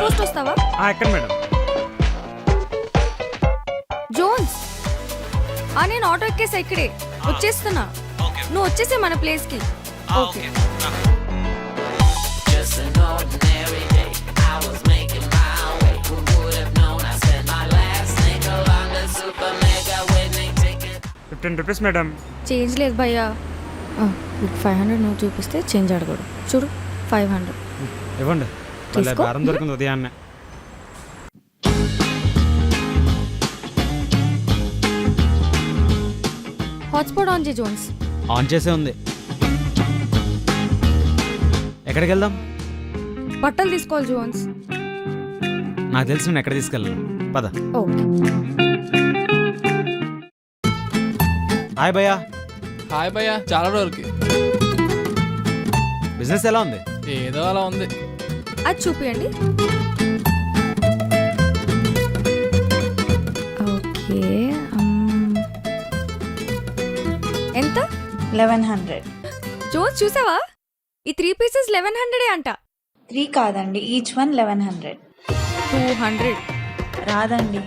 Post వస్తావా? ఎక్కడ madam? Jones నేను ఆటో ఎక్కేసా, ఇక్కడే వచ్చేస్తున్నా. నువ్వు వచ్చేసే మన ప్లేస్ కి. ఓకే. ₹15 మేడం. చేంజ్ లేదు భయ్యా. 500 నువ్వు చూపిస్తే చేంజ్ అడగడు. చూడు 500 ఇవ్వండి. బేరం దొరికింది ఉదయాన్నే. హాట్స్పాట్ ఆన్ చేయి జోన్స్. ఆన్ చేసే ఉంది. ఎక్కడికి వెళ్దాం? బట్టలు తీసుకోవాలి జోన్స్. నాకు తెలిసి నేను ఎక్కడ తీసుకెళ్ళాను. పద. ఓకే. హాయ్ భయ్యా. హాయ్ భయ్యా, చాలా రోజులకి. బిజినెస్ ఎలా ఉంది? ఏదో అలా ఉంది. అది చూపియండి. ఓకే. ఎంత? 1100. జోన్స్ చూసావా? ఈ 3 పీసెస్ 1100 అంట. 3 కాదండి, ఈచ్ వన్ 1100. 200 రాదండి.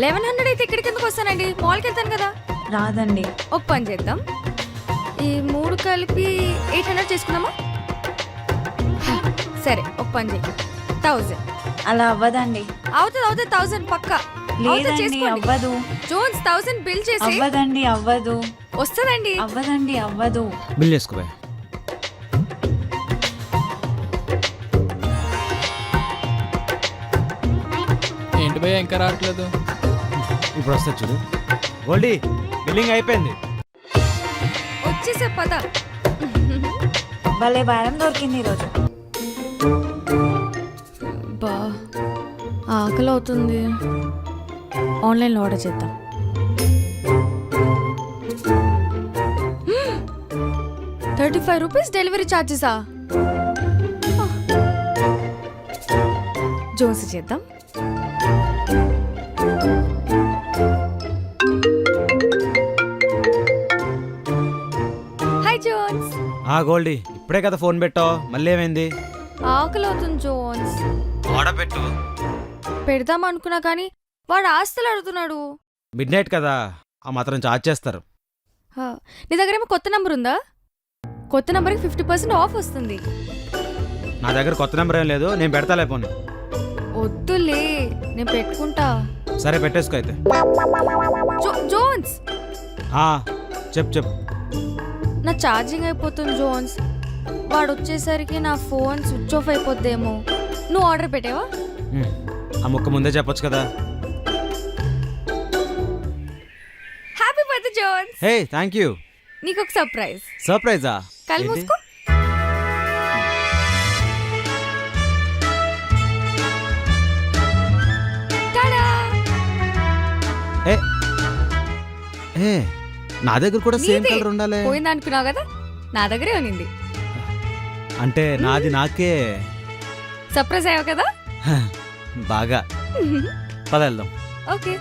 1100 అయితే ఇక్కడికి ఎందుకు వస్తానండి? మాల్కి వెళ్తాను కదా. రాదండి. ఒక పని చేద్దాం, ఈ 3 కలిపి 800 చేసుకుందామా? సరే ఒక పని చేయి, 1000. అలా అవ్వదండి. అవుతుంది 1000 పక్కా. లేదండి, అవ్వదు. జోన్స్ 1000 బిల్ చేసి. అవ్వదండి, అవ్వదు. వస్తుందండి. అవ్వదండి, అవ్వదు. బిల్ చేసుకో. ఏంటి భయ్యా ఇంకా రావట్లేదు? ఇప్పుడు వస్తా చూడు. గోల్డీ, బిల్లింగ్ అయిపోయింది. వచ్చేసే పద. భలే బేరం దొరికింది ఈరోజు. బా ఆకలి అవుతుంది. ఆన్లైన్లో ఆర్డర్ చేద్దాం. ₹35 డెలివరీ ఛార్జెసా? జోన్స్ చేద్దాం. Hi Jones. గోల్డీ, ఇప్పుడే కదా ఫోన్ పెట్టావు, మళ్ళీ ఏమైంది? ఆకలి అవుతుంది జోన్స్. ఆర్డర్ పెట్టు. పెడదాం అనుకున్నా కానీ వాడు ఆస్తులు అడుగుతున్నాడు. మిడ్ నైట్ కదా, ఆ మాత్రం చార్జ్ చేస్తారు. నీ దగ్గర ఏమో కొత్త నంబర్ ఉందా? కొత్త నంబర్కి 50% ఆఫ్ వస్తుంది. నా దగ్గర కొత్త నెంబర్ ఏం లేదు, నేను పెడతాలే ఫోన్. వద్దులే, నేను పెట్టుకుంటా. సరే పెట్టేసుకో అయితే. జోన్స్ చెప్పు. నా ఛార్జింగ్ అయిపోతుంది జోన్స్. వాడు వచ్చేసరికి నా ఫోన్ స్విచ్ ఆఫ్ అయిపోద్దేమో. నువ్వు ఆర్డర్ పెట్టావా? ఆ ముక్క ముందే చెప్పొచ్చు కదా. Happy birthday Jones. Hey, thank you. నీకు ఒక సర్ప్రైజ్. సర్ప్రైజా? కళ్ళు మూసుకో. నా దగ్గర కూడా సేమ్ కలర్ ఉండాలి. పోయింది అనుకున్నావు కదా, నా దగ్గరే ఉన్నింది. అంటే నాది నాకే సర్ప్రైజ్ అయ్యావు కదా. బాగా. పద వెళ్దాం. ఓకే.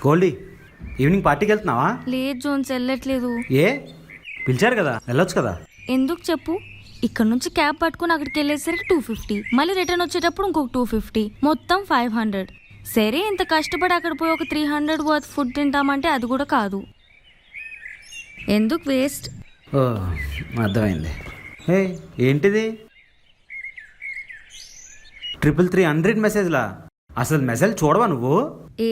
గోల్డీ, ఈవినింగ్ పార్టీకి వెళ్తున్నావా? లేదు జోన్స్, వెళ్ళట్లేదు. ఏ, పిలిచారు కదా, వెళ్ళొచ్చు కదా. ఎందుకు చెప్పు? ఇక్కడ నుంచి క్యాబ్ పట్టుకుని అక్కడికి వెళ్ళేసరికి 250, మళ్ళీ రిటర్న్ వచ్చేటప్పుడు ఇంకొక 250, మొత్తం 500. సరే, ఇంత కష్టపడి అక్కడ పోయి ఒక 300 వర్త్ ఫుడ్ తింటామంటే అది కూడా కాదు. ఎందుకు వేస్ట్? ఓ, అర్థమైంది. హే, ఏంటిది 333 మెసేజ్లా? అసలు మెసేజ్ చూడవా నువ్వు?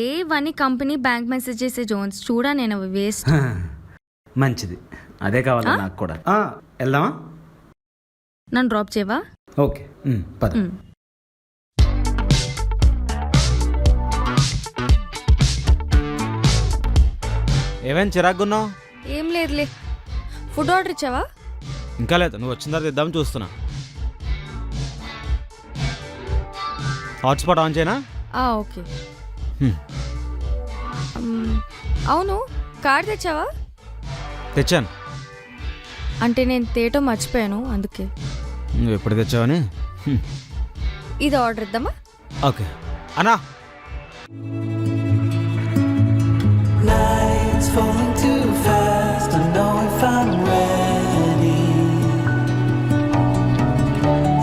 ఏవని కంపెనీ బ్యాంక్ మెసేజ్ చేసే జోన్స్, చూడా నేను అవి వేస్ట్. మంచిది, అదే కావాలి నాకు కూడా. వెళ్దామా? నన్ను డ్రాప్ చేయవా? ఓకే, పద. ఏమైనా చిరాకున్నావు? ఏం లేదులే. ఫుడ్ ఆర్డర్ ఇచ్చావా? ఇంకా లేదు, నువ్వు వచ్చిన తర్వాత ఇద్దామని చూస్తున్నా. హాట్స్పాట్ ఆన్ చేయనా? ఓకే. అవును, కార్డ్ తెచ్చావా? తెచ్చాను. అంటే నేను తేటో మర్చిపోయాను, అందుకే. నువ్వు ఎప్పుడు తెచ్చావని. ఇది ఆర్డర్ ఇద్దామా? ఓకే అన్నా. Falling too fast, I know if I'm ready.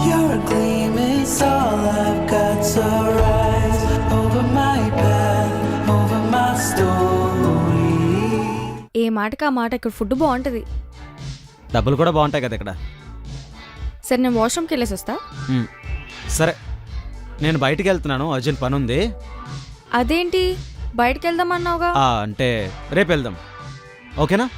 You're a gleaming it's all I've got, so rise over my path, over my story. ఏ మాటకి ఆ మాట ఇక్కడ ఫుడ్ బాగుంటుంది. డబ్బులు కూడా బాగుంటాయి కదా ఇక్కడ. సరే నేను వాష్రూమ్కి వెళ్ళేసి వస్తా. సరే నేను బయటికి వెళ్తున్నాను, అర్జెంట్ పని ఉంది. అదేంటి బయటకు వెళ్దామన్నావుగా? అంటే రేపు వెళ్దాం, ఓకేనా?